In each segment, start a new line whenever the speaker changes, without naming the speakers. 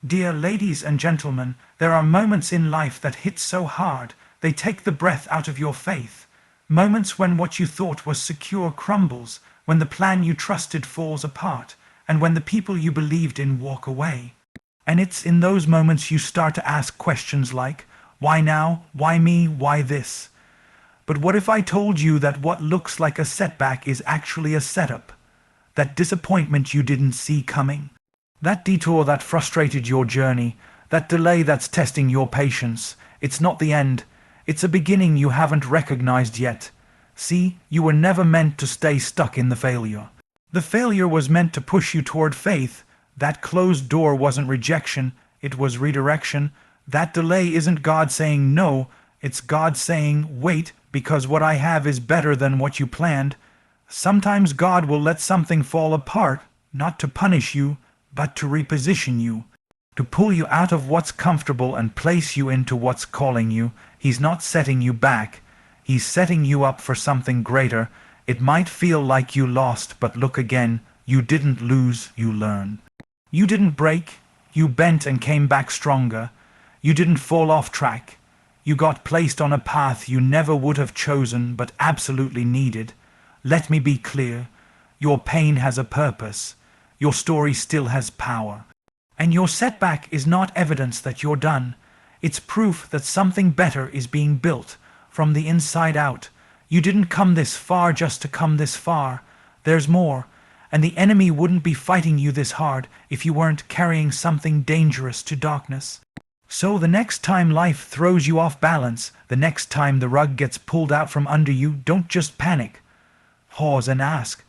Dear ladies and gentlemen, there are moments in life that hit so hard, they take the breath out of your faith. Moments when what you thought was secure crumbles, when the plan you trusted falls apart, and when the people you believed in walk away. And it's in those moments you start to ask questions like, why now? Why me? Why this? But what if I told you that what looks like a setback is actually a setup? That disappointment you didn't see coming? That detour that frustrated your journey, that delay that's testing your patience, it's not the end. It's a beginning you haven't recognized yet. See, you were never meant to stay stuck in the failure. The failure was meant to push you toward faith. That closed door wasn't rejection, it was redirection. That delay isn't God saying no, it's God saying wait, because what I have is better than what you planned. Sometimes God will let something fall apart, not to punish you, but to reposition you, to pull you out of what's comfortable and place you into what's calling you. He's not setting you back, he's setting you up for something greater. It might feel like you lost, but look again, you didn't lose, you learned. You didn't break, you bent and came back stronger. You didn't fall off track. You got placed on a path you never would have chosen but absolutely needed. Let me be clear, your pain has a purpose. Your story still has power. And your setback is not evidence that you're done. It's proof that something better is being built from the inside out. You didn't come this far just to come this far. There's more. And the enemy wouldn't be fighting you this hard if you weren't carrying something dangerous to darkness. So the next time life throws you off balance, the next time the rug gets pulled out from under you, don't just panic. Pause and ask,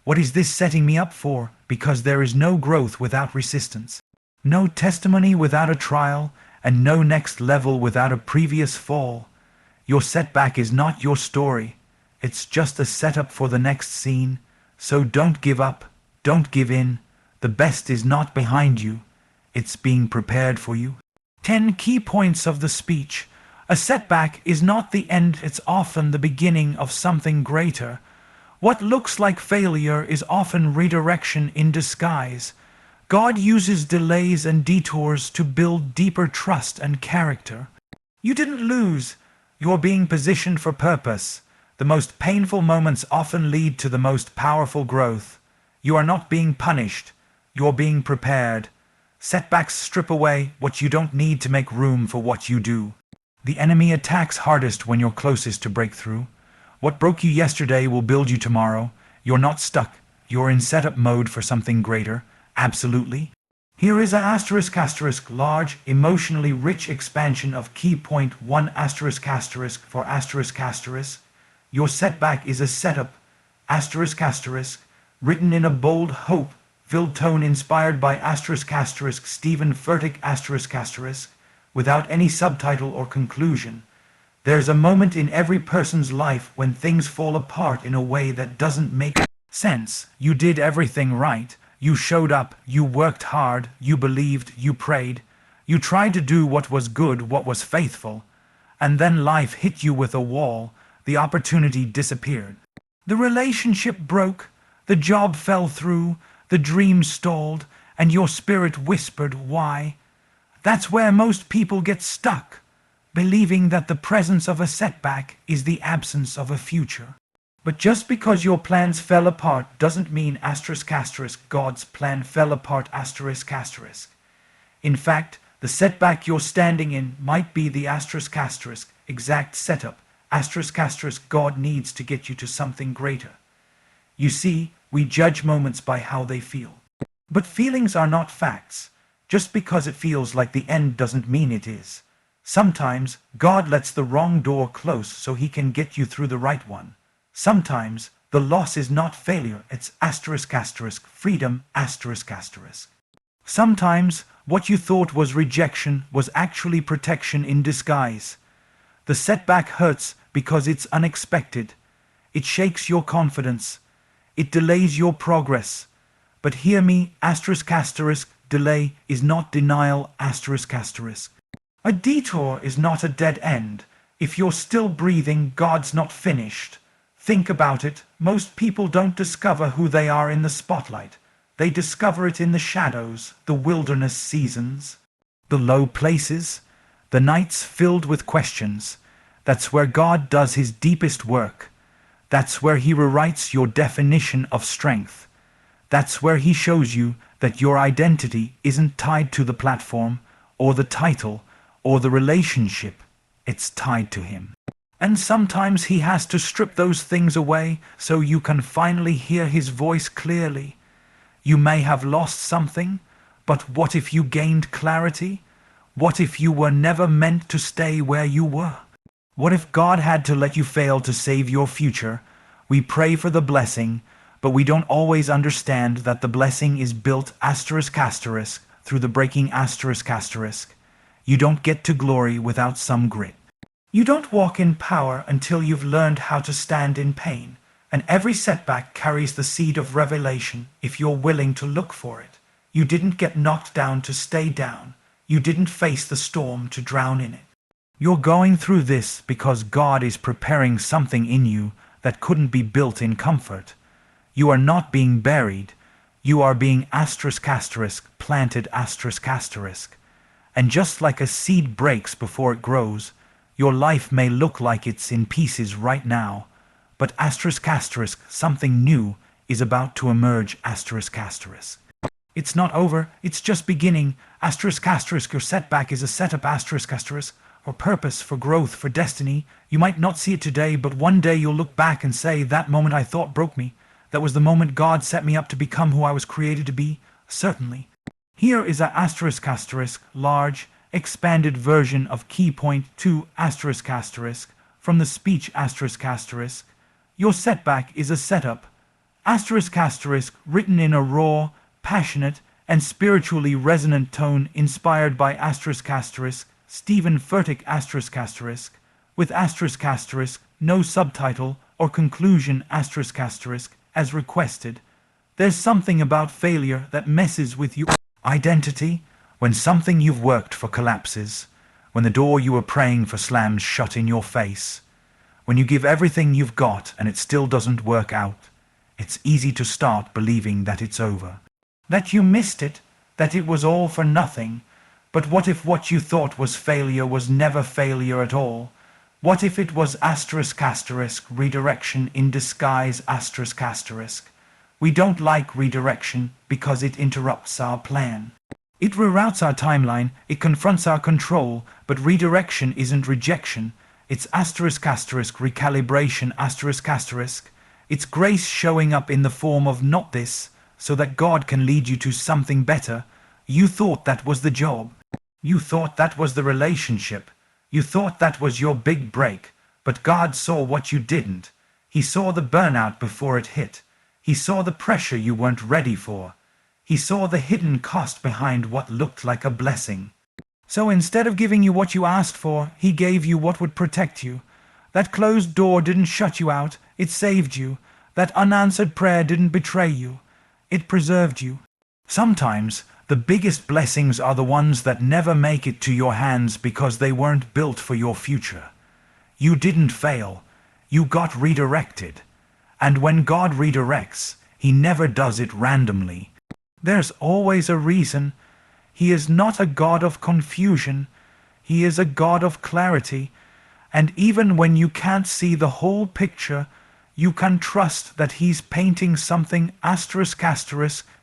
what is this setting me up for? Because there is no growth without resistance, no testimony without a trial, and no next level without a previous fall. Your setback is not your story. It's just a setup for the next scene. So don't give up, don't give in. The best is not behind you. It's being prepared for you. 10 key points of the speech. A setback is not the end, it's often the beginning of something greater. What looks like failure is often redirection in disguise. God uses delays and detours to build deeper trust and character. You didn't lose. You're being positioned for purpose. The most painful moments often lead to the most powerful growth. You are not being punished. You're being prepared. Setbacks strip away what you don't need to make room for what you do. The enemy attacks hardest when you're closest to breakthrough. What broke you yesterday will build you tomorrow. You're not stuck. You're in setup mode for something greater. Absolutely. Here is a ***, large, emotionally rich expansion of key point 1 *** for ***. Your setback is a setup, ***, written in a bold, hope-filled tone inspired by *** Steven Furtick ***, without any subtitle or conclusion. There's a moment in every person's life when things fall apart in a way that doesn't make sense. You did everything right. You showed up, you worked hard, you believed, you prayed. You tried to do what was good, what was faithful. And then life hit you with a wall. The opportunity disappeared. The relationship broke. The job fell through. The dream stalled. And your spirit whispered, why? That's where most people get stuck, believing that the presence of a setback is the absence of a future. But just because your plans fell apart doesn't mean *** God's plan fell apart ***. In fact, the setback you're standing in might be the *** exact setup *** God needs to get you to something greater. You see, we judge moments by how they feel. But feelings are not facts. Just because it feels like the end doesn't mean it is. Sometimes God lets the wrong door close so he can get you through the right one. Sometimes the loss is not failure, it's *** freedom ***. Sometimes what you thought was rejection was actually protection in disguise. The setback hurts because it's unexpected. It shakes your confidence. It delays your progress. But hear me, ***, delay is not denial ***. A detour is not a dead end. If you're still breathing, God's not finished. Think about it. Most people don't discover who they are in the spotlight. They discover it in the shadows, the wilderness seasons, the low places, the nights filled with questions. That's where God does his deepest work. That's where he rewrites your definition of strength. That's where he shows you that your identity isn't tied to the platform, or the title, or the relationship. It's tied to him. And sometimes he has to strip those things away so you can finally hear his voice clearly. You may have lost something, but what if you gained clarity? What if you were never meant to stay where you were? What if God had to let you fail to save your future? We pray for the blessing, but we don't always understand that the blessing is built *** through the breaking ***. You don't get to glory without some grit. You don't walk in power until you've learned how to stand in pain, and every setback carries the seed of revelation if you're willing to look for it. You didn't get knocked down to stay down. You didn't face the storm to drown in it. You're going through this because God is preparing something in you that couldn't be built in comfort. You are not being buried. You are being *** planted ***. And just like a seed breaks before it grows, your life may look like it's in pieces right now, but ***, something new is about to emerge ***. It's not over, it's just beginning. ***, your setback is a setup ***, or purpose, for growth, for destiny. You might not see it today, but one day you'll look back and say, that moment I thought broke me. That was the moment God set me up to become who I was created to be. Certainly. Here is a ***, large, expanded version of key point 2 ***, from the speech ***. Your setback is a setup, ***, written in a raw, passionate, and spiritually resonant tone inspired by ***, Steven Furtick ***, with ***, no subtitle or conclusion ***, as requested. There's something about failure that messes with your identity, when something you've worked for collapses, when the door you were praying for slams shut in your face, when you give everything you've got and it still doesn't work out. It's easy to start believing that it's over, that you missed it, that it was all for nothing. But what if what you thought was failure was never failure at all? What if it was ***, redirection in disguise ***? We don't like redirection because it interrupts our plan. It reroutes our timeline, it confronts our control, but redirection isn't rejection. It's ***, recalibration ***. It's grace showing up in the form of not this, so that God can lead you to something better. You thought that was the job. You thought that was the relationship. You thought that was your big break, but God saw what you didn't. He saw the burnout before it hit. He saw the pressure you weren't ready for. He saw the hidden cost behind what looked like a blessing. So instead of giving you what you asked for, he gave you what would protect you. That closed door didn't shut you out, it saved you. That unanswered prayer didn't betray you, it preserved you. Sometimes the biggest blessings are the ones that never make it to your hands because they weren't built for your future. You didn't fail, you got redirected. And when God redirects, he never does it randomly. There's always a reason. He is not a God of confusion. He is a God of clarity. And even when you can't see the whole picture, you can trust that he's painting something ***.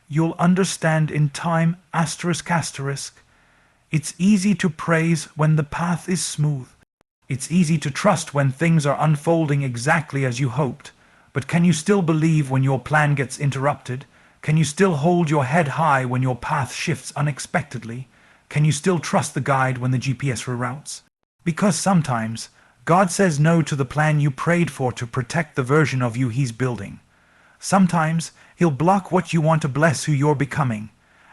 You'll understand in time ***. It's easy to praise when the path is smooth. It's easy to trust when things are unfolding exactly as you hoped. But can you still believe when your plan gets interrupted? Can you still hold your head high when your path shifts unexpectedly? Can you still trust the guide when the GPS reroutes? Because sometimes God says no to the plan you prayed for to protect the version of you he's building. Sometimes he'll block what you want to bless who you're becoming,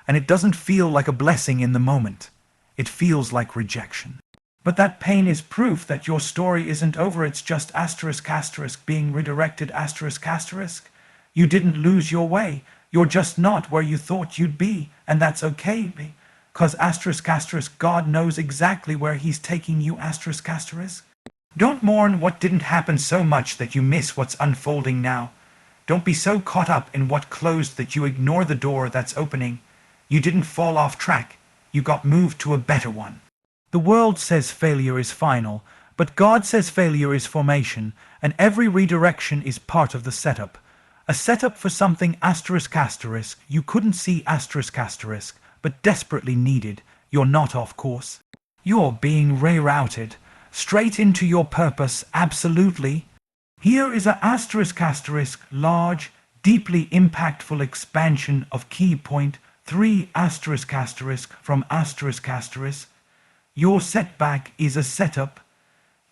and it doesn't feel like a blessing in the moment. It feels like rejection. But that pain is proof that your story isn't over. It's just *** being redirected ***. You didn't lose your way. You're just not where you thought you'd be, and that's okay, because ***, God knows exactly where he's taking you ***. Don't mourn what didn't happen so much that you miss what's unfolding now. Don't be so caught up in what closed that you ignore the door that's opening. You didn't fall off track. You got moved to a better one. The world says failure is final, but God says failure is formation, and every redirection is part of the setup. A setup for something asterisk asterisk you couldn't see asterisk asterisk, but desperately needed. You're not off course. You're being rerouted, straight into your purpose, absolutely. Here is a asterisk asterisk large, deeply impactful expansion of key point 3 asterisk asterisk from asterisk asterisk. Your setback is a setup.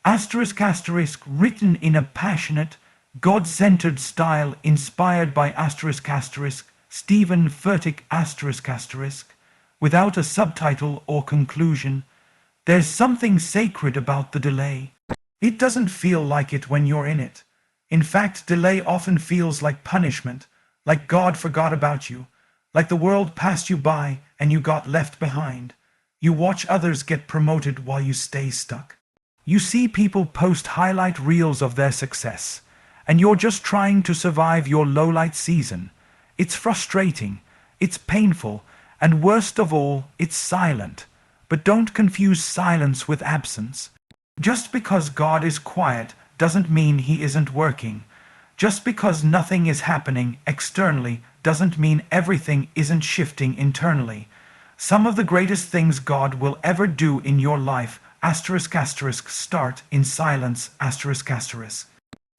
Asterisk asterisk written in a passionate, God-centered style inspired by asterisk asterisk Steven Furtick asterisk asterisk, without a subtitle or conclusion. There's something sacred about the delay. It doesn't feel like it when you're in it. In fact, delay often feels like punishment, like God forgot about you, like the world passed you by and you got left behind. You watch others get promoted while you stay stuck. You see people post highlight reels of their success, and you're just trying to survive your lowlight season. It's frustrating, it's painful, and worst of all, it's silent. But don't confuse silence with absence. Just because God is quiet doesn't mean He isn't working. Just because nothing is happening externally doesn't mean everything isn't shifting internally. Some of the greatest things God will ever do in your life asterisk asterisk start in silence asterisk asterisk.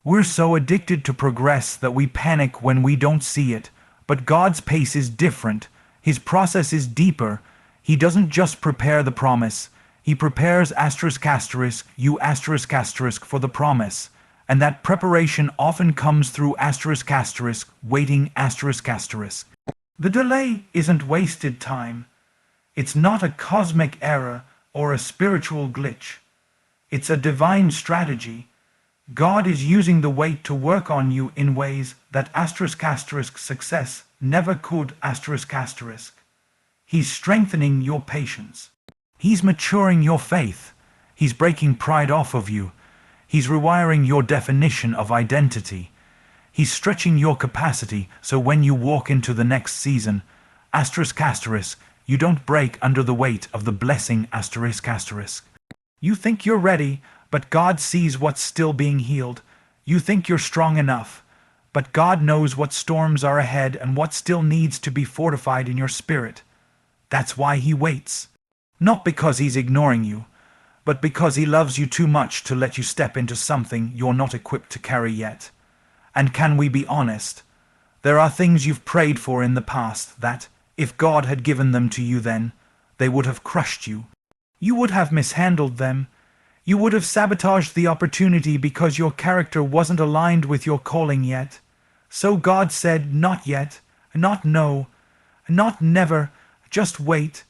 We're so addicted to progress that we panic when we don't see it, but God's pace is different. His process is deeper. He doesn't just prepare the promise. He prepares asterisk asterisk you asterisk asterisk for the promise. And that preparation often comes through asterisk asterisk waiting asterisk asterisk. The delay isn't wasted time. It's not a cosmic error or a spiritual glitch. It's a divine strategy. God is using the wait to work on you in ways that asterisk asterisk success never could asterisk asterisk. He's strengthening your patience. He's maturing your faith. He's breaking pride off of you. He's rewiring your definition of identity. He's stretching your capacity so when you walk into the next season, asterisk asterisk, you don't break under the weight of the blessing asterisk asterisk. You think you're ready, but God sees what's still being healed. You think you're strong enough, but God knows what storms are ahead and what still needs to be fortified in your spirit. That's why He waits. Not because He's ignoring you, but because He loves you too much to let you step into something you're not equipped to carry yet. And can we be honest? There are things you've prayed for in the past that, if God had given them to you then, they would have crushed you. You would have mishandled them. You would have sabotaged the opportunity because your character wasn't aligned with your calling yet. So God said, not yet, not no, not never, just wait,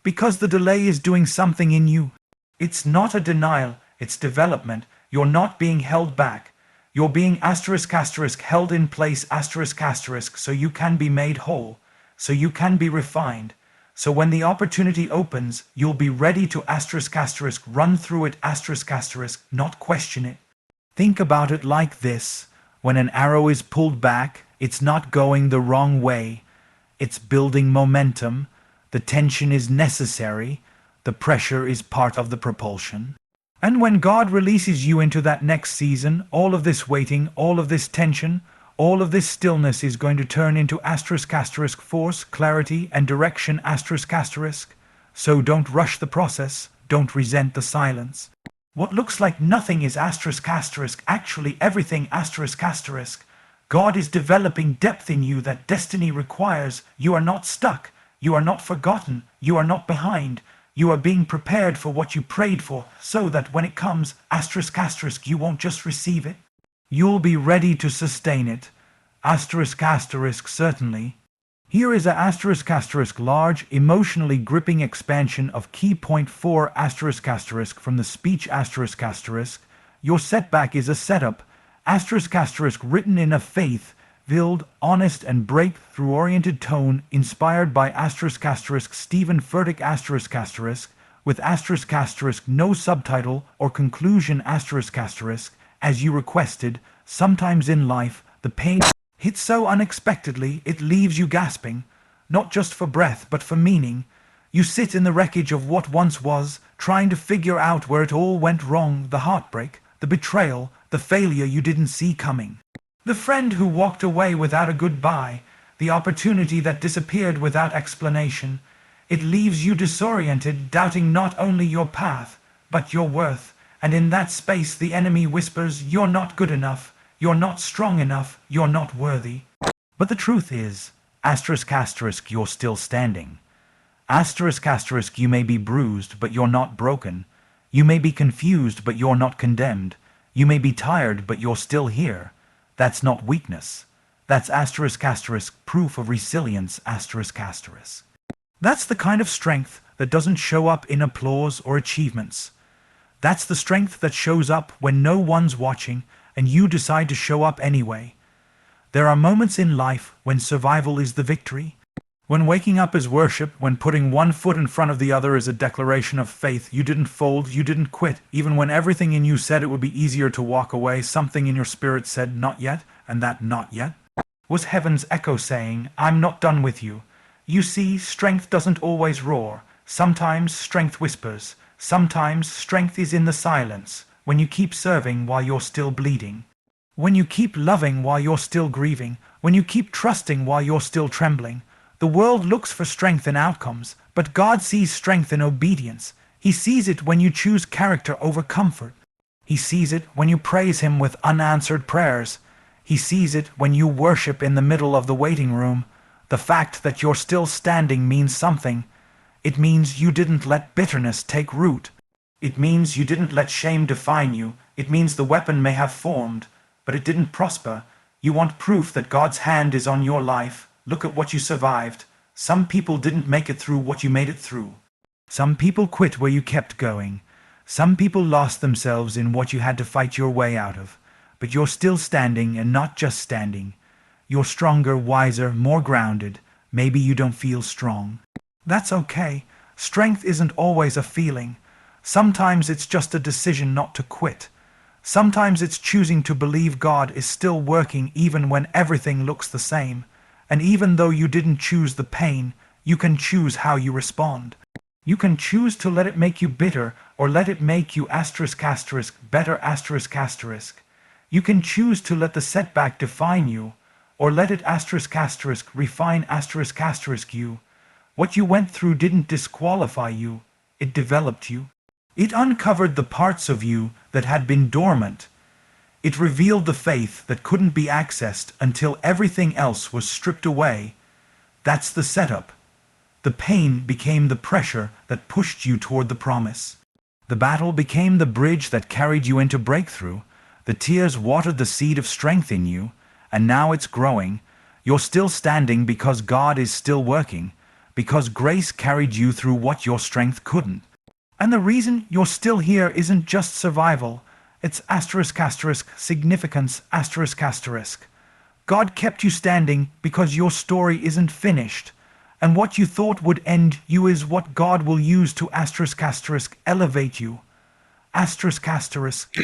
because the delay is doing something in you. It's not a denial, it's development. You're not being held back. You're being asterisk asterisk held in place asterisk asterisk so you can be made whole, so you can be refined. So when the opportunity opens, you'll be ready to asterisk asterisk run through it asterisk asterisk, not question it. Think about it like this. When an arrow is pulled back, it's not going the wrong way. It's building momentum. The tension is necessary. The pressure is part of the propulsion. And when God releases you into that next season, all of this waiting, all of this tension, all of this stillness is going to turn into asterisk asterisk force, clarity, and direction asterisk asterisk. So don't rush the process. Don't resent the silence. What looks like nothing is asterisk asterisk actually everything asterisk asterisk. God is developing depth in you that destiny requires. You are not stuck. You are not forgotten. You are not behind. You are being prepared for what you prayed for, so that when it comes, asterisk asterisk, you won't just receive it. You'll be ready to sustain it. Asterisk asterisk certainly. Here is a asterisk asterisk large, emotionally gripping expansion of key point 4 asterisk asterisk from the speech asterisk asterisk. Your setback is a setup. Asterisk asterisk written in a faith-filled, honest and breakthrough-oriented tone inspired by asterisk asterisk Steven Furtick asterisk asterisk with asterisk asterisk no subtitle or conclusion asterisk asterisk as you requested. Sometimes in life the pain hits so unexpectedly it leaves you gasping, not just for breath but for meaning. You sit in the wreckage of what once was, trying to figure out where it all went wrong, the heartbreak, the betrayal, the failure you didn't see coming. The friend who walked away without a goodbye, the opportunity that disappeared without explanation. It leaves you disoriented, doubting not only your path, but your worth, and in that space the enemy whispers, "You're not good enough, you're not strong enough, you're not worthy." But the truth is, asterisk asterisk, you're still standing. Asterisk asterisk, you may be bruised, but you're not broken. You may be confused, but you're not condemned. You may be tired, but you're still here. That's not weakness. That's asterisk asterisk, proof of resilience, asterisk asterisk. That's the kind of strength that doesn't show up in applause or achievements. That's the strength that shows up when no one's watching and you decide to show up anyway. There are moments in life when survival is the victory, when waking up is worship, when putting one foot in front of the other is a declaration of faith. You didn't fold, you didn't quit, even when everything in you said it would be easier to walk away. Something in your spirit said, "Not yet," and that "not yet" was heaven's echo saying, "I'm not done with you." You see, strength doesn't always roar. Sometimes strength whispers. Sometimes strength is in the silence, when you keep serving while you're still bleeding. When you keep loving while you're still grieving. When you keep trusting while you're still trembling. The world looks for strength in outcomes, but God sees strength in obedience. He sees it when you choose character over comfort. He sees it when you praise Him with unanswered prayers. He sees it when you worship in the middle of the waiting room. The fact that you're still standing means something. It means you didn't let bitterness take root. It means you didn't let shame define you. It means the weapon may have formed, but it didn't prosper. You want proof that God's hand is on your life. Look at what you survived. Some people didn't make it through what you made it through. Some people quit where you kept going. Some people lost themselves in what you had to fight your way out of. But you're still standing, and not just standing. You're stronger, wiser, more grounded. Maybe you don't feel strong. That's okay. Strength isn't always a feeling. Sometimes it's just a decision not to quit. Sometimes it's choosing to believe God is still working even when everything looks the same. And even though you didn't choose the pain, you can choose how you respond. You can choose to let it make you bitter, or let it make you asterisk asterisk better asterisk asterisk. You can choose to let the setback define you, or let it asterisk asterisk refine asterisk asterisk you. What you went through didn't disqualify you, it developed you. It uncovered the parts of you that had been dormant. It revealed the faith that couldn't be accessed until everything else was stripped away. That's the setup. The pain became the pressure that pushed you toward the promise. The battle became the bridge that carried you into breakthrough. The tears watered the seed of strength in you, and now it's growing. You're still standing because God is still working, because grace carried you through what your strength couldn't. And the reason you're still here isn't just survival. It's asterisk asterisk significance asterisk asterisk. God kept you standing because your story isn't finished, and what you thought would end you is what God will use to asterisk asterisk elevate you. Asterisk asterisk.